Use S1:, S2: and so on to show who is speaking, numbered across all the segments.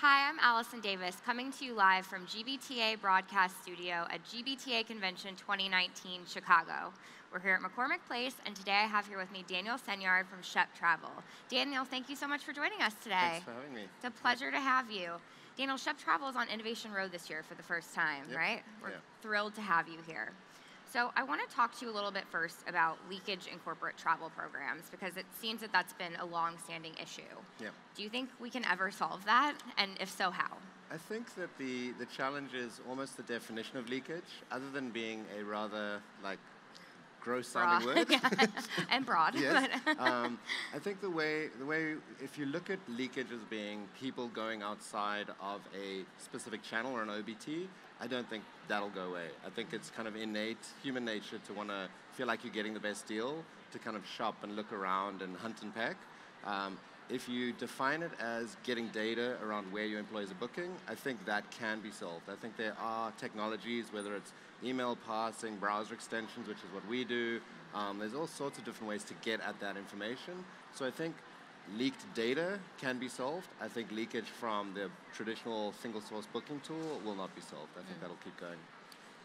S1: Hi, I'm Allison Davis, coming to you live from GBTA Broadcast Studio at GBTA Convention 2019, Chicago. We're here at McCormick Place, and today I have here with me Daniel Senyard from Shep Travel. Daniel, thank you so much for joining us today.
S2: Thanks for having me.
S1: It's a pleasure to have you. Daniel, Shep Travel is on Innovation Road this year for the first time, right? We're thrilled to have you here. So I want to talk to you a little bit first about leakage in corporate travel programs, because it seems that that's been a long-standing issue.
S2: Yeah.
S1: Do you think we can ever solve that? And if so, how?
S2: I think that the challenge is almost the definition of leakage, other than being a rather gross-sounding word.
S1: And broad.
S2: Yes. I think the way, if you look at leakage as being people going outside of a specific channel or an OBT, I don't think that'll go away. I think it's kind of innate human nature to want to feel like you're getting the best deal, to kind of shop and look around and hunt and peck. If you define it as getting data around where your employees are booking, I think that can be solved. I think there are technologies, whether it's email parsing, browser extensions, which is what we do. There's all sorts of different ways to get at that information. So I think leaked data can be solved. I think leakage from the traditional single source booking tool will not be solved. I think that'll keep going.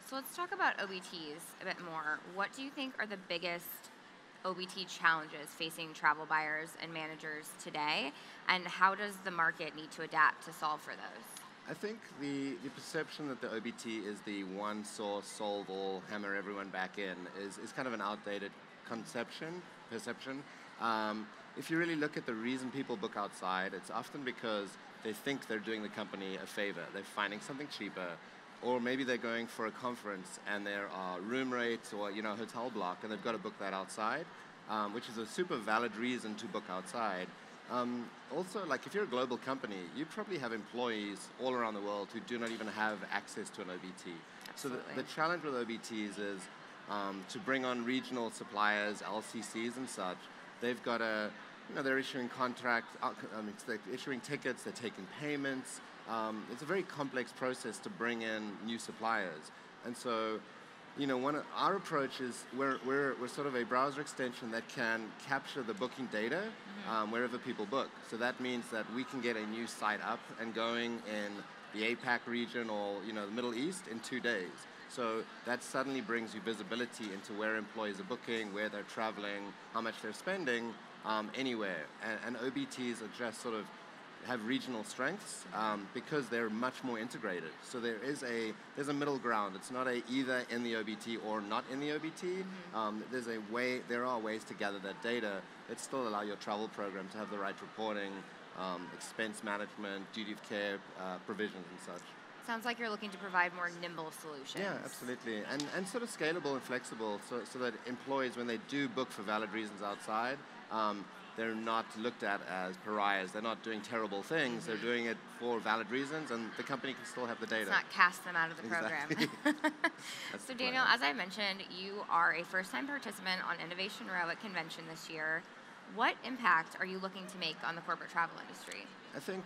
S1: So let's talk about OBTs a bit more. What do you think are the biggest OBT challenges facing travel buyers and managers today, and how does the market need to adapt to solve for those?
S2: I think the perception that the OBT is the one source, solve all, hammer everyone back in is kind of an outdated perception. If you really look at the reason people book outside, it's often because they think they're doing the company a favor. They're finding something cheaper, or maybe they're going for a conference and there are room rates or hotel block, and they've got to book that outside, which is a super valid reason to book outside. Also, if you're a global company, you probably have employees all around the world who do not even have access to an OBT.
S1: Absolutely.
S2: So the challenge with OBTs is to bring on regional suppliers, LCCs and such. They've got to, they're issuing contracts, they're issuing tickets, they're taking payments. It's a very complex process to bring in new suppliers. And so, our approach is we're sort of a browser extension that can capture the booking data wherever people book. So that means that we can get a new site up and going in the APAC region or the Middle East in 2 days. So that suddenly brings you visibility into where employees are booking, where they're traveling, how much they're spending, anywhere. And OBTs are just sort of have regional strengths because they're much more integrated. So there's a middle ground. It's not either in the OBT or not in the OBT. There are ways to gather that data that still allow your travel program to have the right reporting, expense management, duty of care provisions and such.
S1: Sounds like you're looking to provide more nimble solutions.
S2: Yeah, absolutely. And sort of scalable and flexible so that employees, when they do book for valid reasons outside, they're not looked at as pariahs. They're not doing terrible things. They're doing it for valid reasons, and the company can still have the data.
S1: It's not cast them out of the program. So Daniel, as I mentioned, you are a first-time participant on Innovation Row at Convention this year. What impact are you looking to make on the corporate travel industry?
S2: I think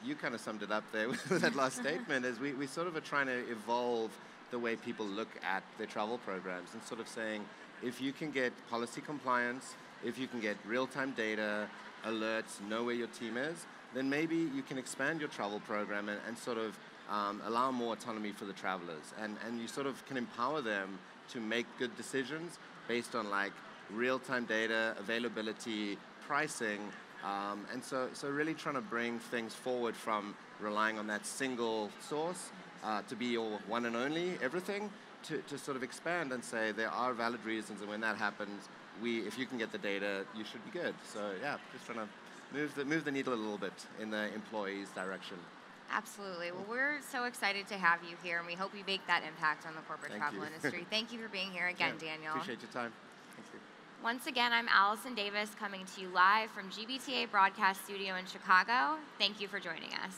S2: you kind of summed it up there with that last statement, is we sort of are trying to evolve the way people look at their travel programs and sort of saying, if you can get policy compliance, if you can get real-time data, alerts, know where your team is, then maybe you can expand your travel program and sort of allow more autonomy for the travelers. And you sort of can empower them to make good decisions based on real-time data, availability, pricing, and so really trying to bring things forward from relying on that single source to be your one and only everything, to sort of expand and say there are valid reasons, and when that happens, if you can get the data, you should be good. So yeah, just trying to move the needle a little bit in the employee's direction.
S1: Absolutely. Well, we're so excited to have you here, and we hope you make that impact on the corporate travel industry. Thank you for being here again, Daniel.
S2: Appreciate your time. Thank you.
S1: Once again, I'm Allison Davis, coming to you live from GBTA Broadcast Studio in Chicago. Thank you for joining us.